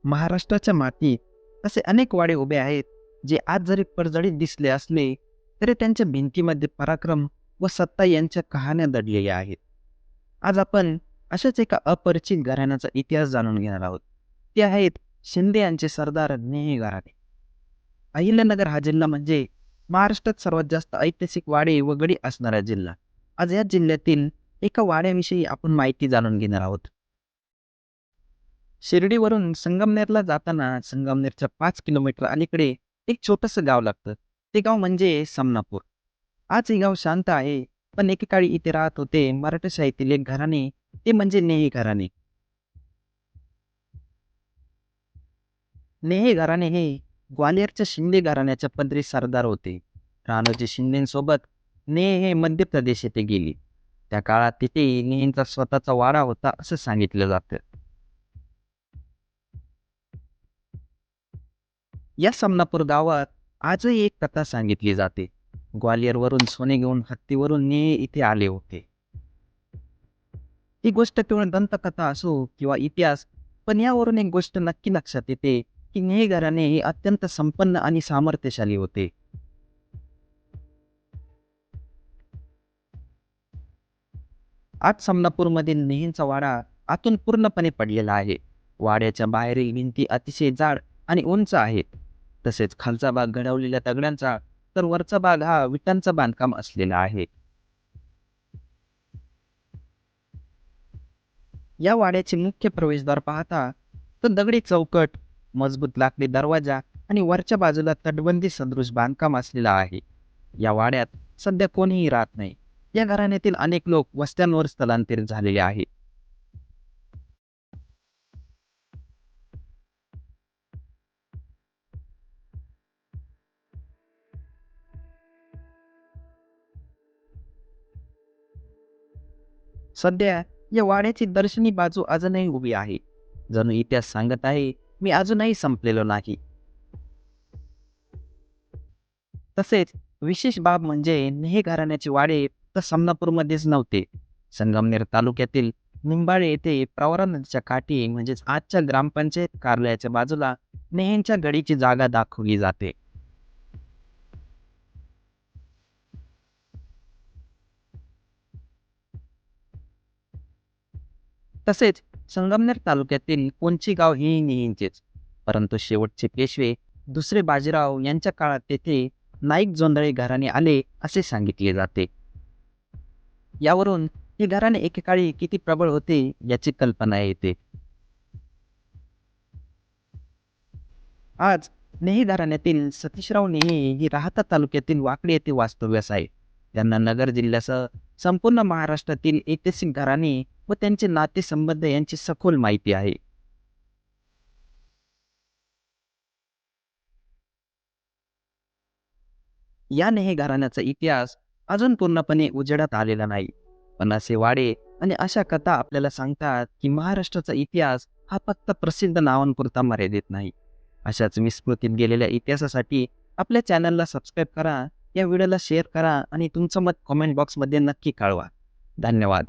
महाराष्ट्राच्या मातीत असे अनेक वाडे उभे आहेत, जे आज जरी पडझडीत दिसले असले, तरी त्यांच्या भिंतीमध्ये पराक्रम व सत्ता यांच्या कहाण्या दडलेल्या आहेत. आज आपण अशाच एका अपरिचित घराण्याचा इतिहास जाणून घेणार आहोत. ते आहेत शिंदे यांचे सरदार नेहे घराणे. अहिल्यानगर हा जिल्हा म्हणजे महाराष्ट्रात सर्वात जास्त ऐतिहासिक वाडे व गडी असणारा जिल्हा. आज या जिल्ह्यातील एका वाड्याविषयी आपण माहिती जाणून घेणार आहोत. शिर्डीवरून संगमनेरला जाताना संगमनेरच्या 5 किलोमीटर अलीकडे एक छोटंसं गाव लागतं. ते गाव म्हणजे समनापूर. आज हे गाव शांत आहे, पण एकेकाळी इथे राहत होते मराठेशाहीतील एक घराणे, ते म्हणजे नेहे घराणे. नेहे घराणे हे ग्वाल्हेरच्या शिंदे घराण्याच्या पदरी सरदार होते. राणोजी शिंदेसोबत नेहे हे मध्य प्रदेश येथे गेली. त्या काळात तिथे नेहेंचा स्वतःचा वाडा होता असं सांगितलं जातं. या समनापूर गावात आजही एक कथा सांगितली जाते. ग्वाल्हेरवरून सोने घेऊन हत्तीवरून नेहे इथे आले होते. ही गोष्ट केवळ दंतकथा असो किंवा इतिहास, पण यावरून एक गोष्ट नक्की लक्षात येते की नेहे घराणे हे अत्यंत संपन्न आणि सामर्थ्यशाली होते. आज समनापूरमधील नेहेंचा वाडा आतून पूर्णपणे पडलेला आहे. वाड्याच्या बाहेरील भिंती अतिशय जाड आणि उंच आहेत. तसेच खालचा भाग घडवलेल्या दगडांचा, तर वरचा भाग हा विटांचा बांधकाम असलेला आहे. या वाड्याचे मुख्य प्रवेशद्वार पाहता तर दगडी चौकट, मजबूत लाकडी दरवाजा आणि वरच्या बाजूला तटबंदी सदृश बांधकाम असलेला आहे. या वाड्यात सध्या कोणीही राहत नाही. या घराण्यातील अनेक लोक वस्त्यांवर स्थलांतरित झालेले आहेत. सध्या या वाड्याची दर्शनी बाजू अजूनही उभी आहे. जणू इतिहास सांगत आहे, मी अजूनही संपलेलो नाही. तसेच विशेष बाब म्हणजे नेहे घराण्याचे वाडे तर समनापूरमध्येच नव्हते. संगमनेर तालुक्यातील निंबाळे येथे प्रवरा नदीच्या काठी म्हणजेच आजच्या ग्रामपंचायत कार्यालयाच्या बाजूला नेहेंच्या गडीची जागा दाखवली जाते. तसेच संगमनेर तालुक्यातील कोणची गाव ही नेहेंचेच. परंतु शेवटचे पेशवे दुसरे बाजीराव यांच्या काळात तेथे नाईक जोंधळे घराणे आले असे सांगितले जाते. यावरून हे घराणे एकेकाळी किती प्रबळ होते याची कल्पना येते. आज नेहे घराण्यातील सतीशराव नेहे ही राहाता तालुक्यातील वाकडी येथे वास्तव्यास आहे. त्यांना नगर जिल्ह्यासह संपूर्ण महाराष्ट्रातील ऐतिहासिक घराणे व त्यांचे नातेसंबंध यांची सखोल माहिती आहे. या नेहे घराण्याचा इतिहास अजून पूर्णपणे उजेडात आलेला नाही. पण असे वाडे आणि अशा कथा आपल्याला सांगतात की महाराष्ट्राचा इतिहास हा फक्त प्रसिद्ध नावांपुरता मर्यादित नाही. अशाच विस्मृतीत गेलेल्या इतिहासासाठी आपल्या चॅनलला सबस्क्राईब करा, या व्हिडिओला शेअर करा आणि तुमचं मत कमेंट बॉक्समध्ये नक्की कळवा. धन्यवाद.